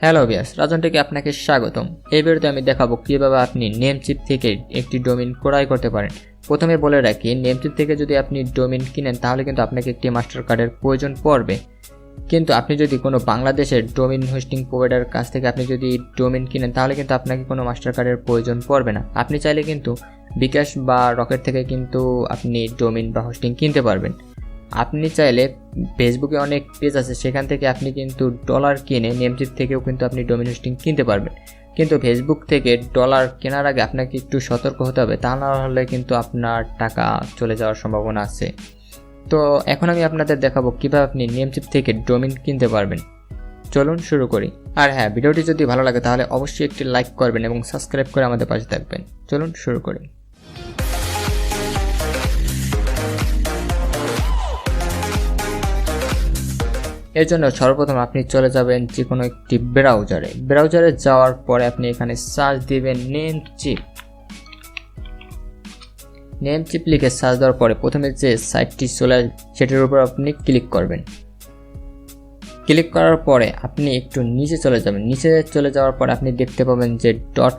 Hello viewers, রাজন টেকে আপনাকে স্বাগতম। এই ভিডিওতে আমি দেখাবো কিভাবে আপনি নেমচিপ থেকে একটি ডোমেইন ক্রয় করতে পারেন। প্রথমে বলে রাখি, নেমচিপ থেকে যদি আপনি ডোমেইন কিনেন তাহলে কিন্তু আপনাকে একটি মাস্টার কার্ডের প্রয়োজন পড়বে। কিন্তু আপনি যদি কোনো বাংলাদেশের ডোমেইন হোস্টিং প্রোভাইডারের কাছ থেকে আপনি যদি ডোমেইন কিনেন তাহলে কিন্তু আপনাকে কোনো মাস্টার কার্ডের প্রয়োজন পড়বে না। আপনি চাইলে কিন্তু বিকাশ বা রকেট থেকে কিন্তু আপনি ডোমেইন বা হোস্টিং কিনতে পারবেন। আপনি চাইলে ফেসবুকে অনেক পেজ আছে, সেখান থেকে আপনি কিন্তু ডলার কিনে নেমচিপ থেকেও কিন্তু আপনি ডোমেইন হোস্টিং কিনতে পারবেন। কিন্তু ফেসবুক থেকে ডলার কেনার আগে আপনাকে একটু সতর্ক হতে হবে, তা না হলে কিন্তু আপনার টাকা চলে যাওয়ার সম্ভাবনা আছে। তো এখন আমি আপনাদের দেখাবো কিভাবে আপনি নেমচিপ থেকে ডোমেইন কিনতে পারবেন। চলুন শুরু করি। আর হ্যাঁ, ভিডিওটি যদি ভালো লাগে তাহলে অবশ্যই একটি লাইক করবেন এবং সাবস্ক্রাইব করে আমাদের পাশে থাকবেন। চলুন শুরু করি। এর জন্য সর্বপ্রথম আপনি চলে যাবেন যে কোনো একটি ব্রাউজারে যাওয়ার পরে আপনি এখানে সার্চ দিবেন নেমচিপ লিখে সার্চ দেওয়ার পরে প্রথমে যে সাইটটি চলে সেটির উপর আপনি ক্লিক করবেন। ক্লিক করার পরে আপনি একটু নিচে চলে যাবেন। নিচে চলে যাওয়ার পর আপনি দেখতে পাবেন যে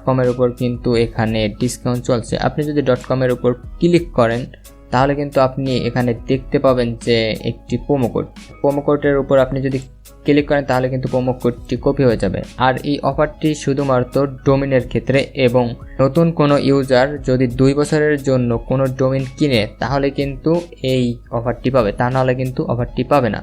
.com এর উপর কিন্তু এখানে ডিসকাউন্ট চলছে। আপনি যদি .com এর উপর ক্লিক করেন তাহলে কিন্তু আপনি এখানে দেখতে পাবেন যে একটি প্রোমো কোডের উপর আপনি যদি ক্লিক করেন তাহলে কিন্তু প্রোমো কোডটি কপি হয়ে যাবে। আর এই অফারটি শুধুমাত্র ডোমেইনের ক্ষেত্রে, এবং নতুন কোনো ইউজার যদি 2 বছরের জন্য কোনো ডোমেইন কিনে তাহলে কিন্তু এই অফারটি পাবে, তা নাহলে কিন্তু অফারটি পাবে না।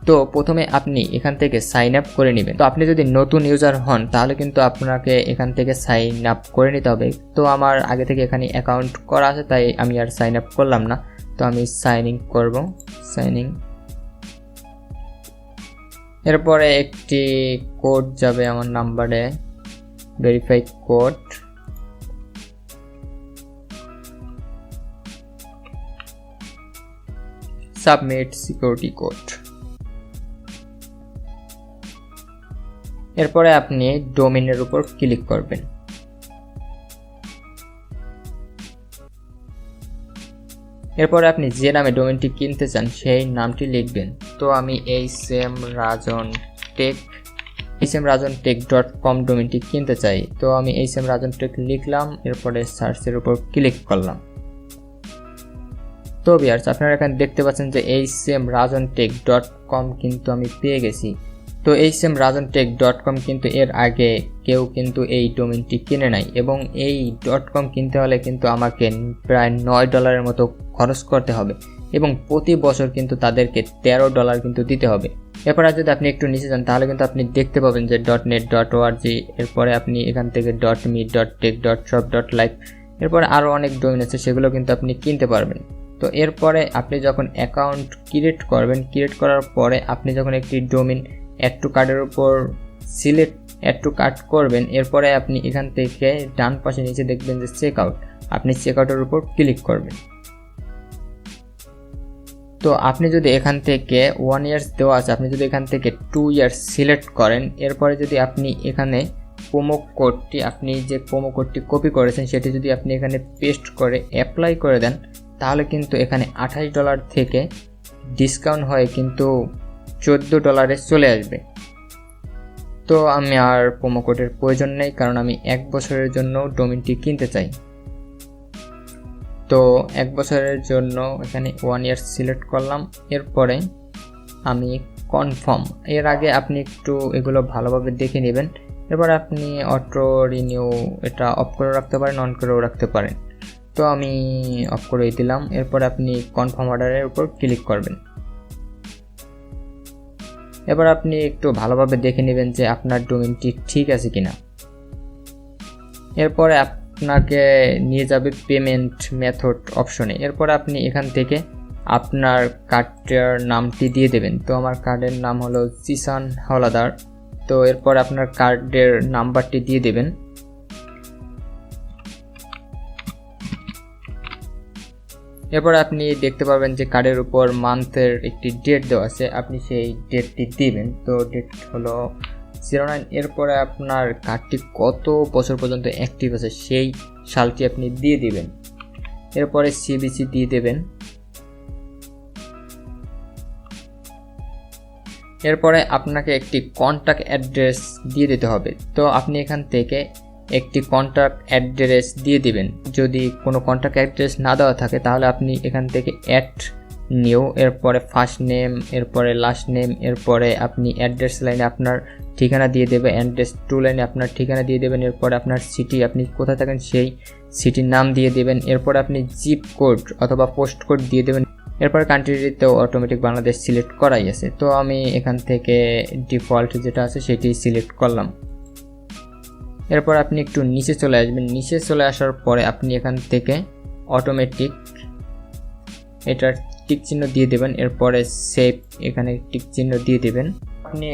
তো প্রথমে আপনি এখান থেকে সাইন আপ করে নেবেন। তো আপনি যদি নতুন ইউজার হন তাহলে কিন্তু আপনাকে এখান থেকে সাইন আপ করে নিতে হবে। তো আমার আগে থেকে এখানে অ্যাকাউন্ট করা আছে, তাই আমি আর সাইন আপ করলাম না। তো আমি সাইন ইন করব। এরপরে একটি কোড যাবে আমার নাম্বারে, verify code. Submit security code. এরপরে আপনি ডোমেইনের উপর ক্লিক করবেন। এরপরে আপনি যে নামে ডোমেইনটি কিনতে চান সেই নামটি লিখবেন। তো আমি hmrajontech.com ডোমেইনটি কিনতে চাই। তো আমি hmrajontech লিখলাম, এরপরে সার্চের উপর ক্লিক করলাম। তো ভিউয়ার্স, আপনারা এখানে দেখতে পাচ্ছেন যে hmrajontech.com কিন্তু আমি পেয়ে গেছি। তো hmrajontech.com কিন্তু এর আগে কেউ কিন্তু এই ডোমেইনটি কিনে নাই, এবং এই .com কিনতে হলে কিন্তু আমাকে প্রায় $9 মতো খরচ করতে হবে, এবং প্রতি বছর কিন্তু তাদেরকে $13 কিন্তু দিতে হবে। এরপরে যদি আপনি একটু নিচে যান তাহলে কিন্তু আপনি দেখতে পাবেন যে .net.org, এরপরে আপনি এখান থেকে .me, .tech, .shop, .live, এরপরে আরও অনেক ডোমেইন আছে, সেগুলো কিন্তু আপনি কিনতে পারবেন। তো এরপরে আপনি যখন অ্যাকাউন্ট ক্রিয়েট করবেন, ক্রিয়েট করার পরে আপনি যখন একটি ডোমেইন অ্যাড টু কার্টের উপর অ্যাড টু কার্ট করবেন, এরপরে আপনি এখান থেকে ডান পাশে নিচে দেখবেন যে চেক আউট, আপনি চেক আউটের উপর ক্লিক করবেন। তো আপনি যদি এখান থেকে 1 ইয়ার্স দেওয়া আছে, আপনি যদি এখান থেকে 2 ইয়ার্স সিলেক্ট করেন, এরপরে যদি আপনি এখানে প্রোমো কোডটি কপি করেছেন সেটি যদি আপনি এখানে পেস্ট করে অ্যাপ্লাই করে দেন তাহলে কিন্তু এখানে $28 থেকে ডিসকাউন্ট হয়ে কিন্তু $14 চলে আসবে। তো আমি আর প্রোমো কোডের প্রয়োজন নেই, কারণ আমি 1 বছরের জন্য ডোমেইনটি কিনতে চাই। তো 1 বছরের জন্য এখানে 1 ইয়ার সিলেক্ট করলাম। এরপরে আমি কনফার্ম। এর আগে আপনি একটু এগুলো ভালোভাবে দেখে নেবেন। এরপর আপনি অটো রিনিউ এটা অফ করে রাখতে পারেন, অন করেও রাখতে পারেন। তো আমি অফ করে দিলাম। এরপর আপনি কনফার্ম অর্ডারের উপর ক্লিক করবেন। এবার আপনি একটু ভালোভাবে দেখে নেবেন যে আপনার ডোমেইনটি ঠিক আছে কিনা। এরপরে আপনাকে নিয়ে যাবে পেমেন্ট মেথড অপশনে। এরপরে আপনি এখান থেকে আপনার কার্ডের নামটি দিয়ে দেবেন। তো আমার কার্ডের নাম হলো জিসান হাওলাদার। তো এরপর আপনার কার্ডের নাম্বারটি দিয়ে দেবেন। এরপর আপনি দেখতে পাবেন যে কার্ডের উপর মান্থের একটি ডেট দেওয়া আছে, আপনি সেই ডেটটি দিবেন। তো ডেট হলো 09। এরপরে আপনার কার্ডটি কত বছর পর্যন্ত অ্যাক্টিভ আছে সেই সালটি আপনি দিয়ে দিবেন। এরপরে সিবিসি দিয়ে দেবেন। এরপরে আপনাকে একটি কন্ট্যাক্ট অ্যাড্রেস দিয়ে দিতে হবে। তো আপনি এখান থেকে একটি কন্ট্যাক্ট অ্যাড্রেস দিয়ে দিবেন। যদি কোনো কন্ট্যাক্ট অ্যাড্রেস না দেওয়া থাকে তাহলে আপনি এখান থেকে অ্যাড নিউ, এরপরে ফার্স্ট নেম, এরপরে লাস্ট নেম, এরপরে আপনি অ্যাড্রেস লাইনে আপনার ঠিকানা দিয়ে দেবেন, অ্যাড্রেস 2 লাইনে আপনার ঠিকানা দিয়ে দেবেন, এরপরে আপনার সিটি, আপনি কোথায় থাকেন সেই সিটির নাম দিয়ে দেবেন, এরপরে আপনি জিপ কোড অথবা পোস্ট কোড দিয়ে দেবেন। এরপর কান্ট্রিতেও অটোমেটিক বাংলাদেশ সিলেক্ট করাই আছে। তো আমি এখান থেকে ডিফল্ট যেটা আছে সেটি সিলেক্ট করলাম। এরপর আপনি একটু নিচে চলে আসবেন। নিচে চলে আসার পরে আপনি এখান থেকে অটোমেটিক এটার টিক চিহ্ন দিয়ে দেবেন, এরপরে সেভ এখানে টিক চিহ্ন দিয়ে দেবেন। আপনি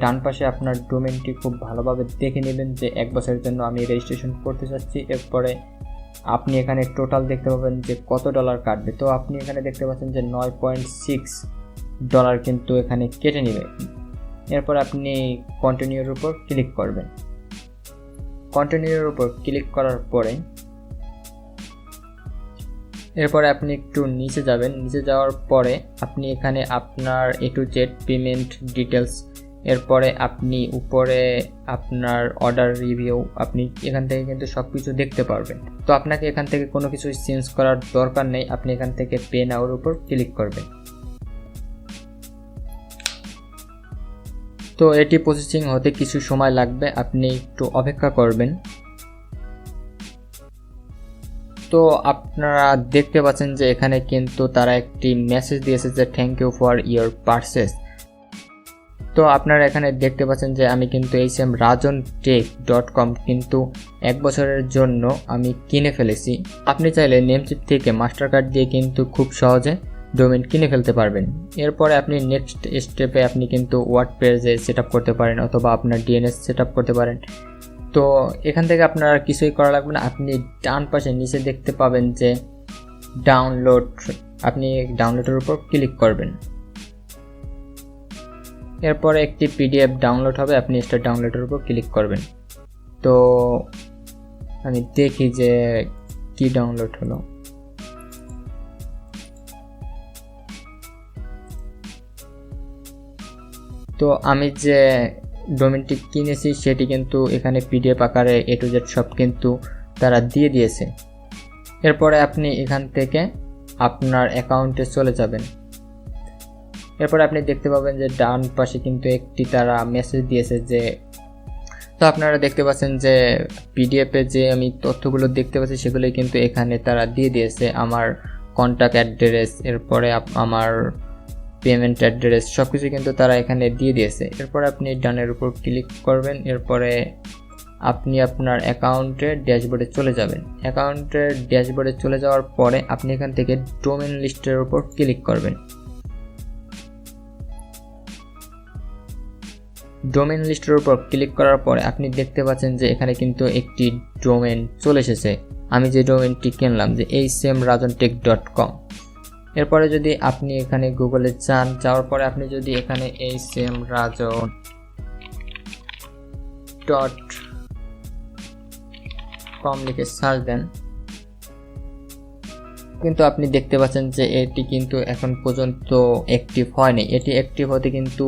ডান পাশে আপনার ডোমেনটি খুব ভালোভাবে দেখে নেবেন যে 1 বছরের জন্য আমি রেজিস্ট্রেশন করতে চাচ্ছি। এরপরে আপনি এখানে টোটাল দেখতে পাবেন যে কত ডলার কাটবে। তো আপনি এখানে দেখতে পাচ্ছেন যে $9.6 কিন্তু এখানে কেটে নেবে। এরপর আপনি কন্টিনিউর উপর ক্লিক করবেন। কন্টিনিউর উপর ক্লিক করার পরে এরপরে আপনি একটু নিচে যাবেন। নিচে যাওয়ার পরে আপনি এখানে আপনার A to Z payment details, এরপরে আপনি উপরে আপনার অর্ডার রিভিউ, আপনি এখান থেকে কিন্তু সব কিছু দেখতে পারবেন। তো আপনাকে এখান থেকে কোনো কিছু চেঞ্জ করার দরকার নেই। আপনি এখান থেকে পে নাওর উপর ক্লিক করবেন। তো এটি প্রসেসিং হতে কিছু সময় লাগবে, আপনি একটু অপেক্ষা করবেন। তো আপনারা দেখতে পাচ্ছেন যে এখানে কিন্তু তারা একটি মেসেজ দিয়েছে যে thank you for your purchase. তো আপনারা এখানে দেখতে পাচ্ছেন যে আমি কিন্তু rajontech.com কিন্তু 1 বছরের জন্য আমি কিনে ফেলেছি। আপনি চাইলে নেমচিপ থেকে মাস্টার কার্ড দিয়ে কিন্তু খুব সহজে ডোমেন কিনে ফেলতে পারবেন। এরপরে আপনি নেক্সট স্টেপে আপনি কিন্তু ওয়ার্ডপ্রেসে সেটআপ করতে পারেন অথবা আপনার ডিএনএস সেটআপ করতে পারেন। তো এখান থেকে আপনার কিছুই করা লাগবে না। আপনি ডান পাশে নিচে দেখতে পাবেন যে ডাউনলোড, আপনি ডাউনলোডের উপর ক্লিক করবেন। এরপরে একটি পিডিএফ ডাউনলোড হবে, আপনি এটা ডাউনলোডের উপর ক্লিক করবেন। তো আমি দেখি যে কি ডাউনলোড হলো। তো আমি যে ডোমেনটি কিনেছি সেটি কিন্তু এখানে পিডিএফ আকারে A to Z সব কিন্তু তারা দিয়ে দিয়েছে। এরপরে আপনি এখান থেকে আপনার অ্যাকাউন্টে চলে যাবেন। এরপরে আপনি দেখতে পাবেন যে ডান পাশে কিন্তু একটি তারা মেসেজ দিয়েছে যে, তো আপনারা দেখতে পাচ্ছেন যে পিডিএফে যে আমি তথ্যগুলো দেখতে পাচ্ছি সেগুলোই কিন্তু এখানে তারা দিয়ে দিয়েছে। আমার কন্ট্যাক্ট অ্যাড্রেস, এরপরে আমার পেমেন্ট অ্যাড্রেস সব কিছু কিন্তু তারা এখানে দিয়ে দিয়েছে। এরপরে আপনি ডানের উপর ক্লিক করবেন। এরপরে আপনি আপনার অ্যাকাউন্টের ড্যাশবোর্ডে চলে যাবেন। অ্যাকাউন্টের ড্যাশবোর্ডে চলে যাওয়ার পরে আপনি এখান থেকে ডোমেন লিস্টের উপর ক্লিক করবেন। ডোমেন লিস্টের উপর ক্লিক করার পরে আপনি দেখতে পাচ্ছেন যে এখানে কিন্তু একটি ডোমেন চলে এসেছে। আমি যে ডোমেনটি কিনলাম যে rajontech.com। এরপরে যদি আপনি এখানে গুগলে যাওয়ার পরে আপনি যদি এখানে rajon.com লিখে সার্চ দেন, কিন্তু আপনি দেখতে পাচ্ছেন যে এটি কিন্তু এখন পর্যন্ত অ্যাক্টিভ হয়নি। এটি অ্যাক্টিভ হতে কিন্তু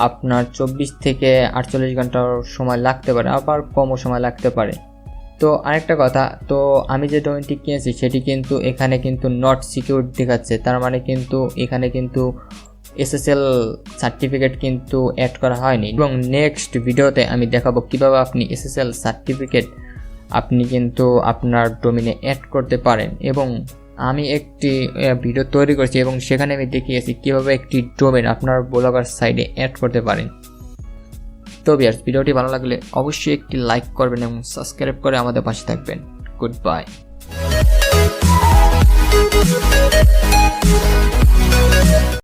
আপনার 24 থেকে 48 ঘন্টার সময় লাগতে পারে, আবার কমও সময় লাগতে পারে। তো আরেকটা কথা, তো আমি যে ডোমেনটি কিনেছি সেটি কিন্তু এখানে কিন্তু নট সিকিউর দেখাচ্ছে, তার মানে কিন্তু এখানে কিন্তু SSL সার্টিফিকেট কিন্তু অ্যাড করা হয়নি। এবং নেক্সট ভিডিওতে আমি দেখাবো কিভাবে আপনি SSL সার্টিফিকেট আপনি কিন্তু আপনার ডোমেনে অ্যাড করতে পারেন। এবং আমি একটি ভিডিও তৈরি করেছি এবং সেখানে আমি দেখিয়েছি কিভাবে একটি ডোমেন আপনার ব্লগার সাইটে অ্যাড করতে পারেন। তো ভিউয়ার্স, ভিডিওটি ভালো লাগলে অবশ্যই একটি লাইক করবেন এবং সাবস্ক্রাইব করে আমাদের পাশে থাকবেন। Good bye.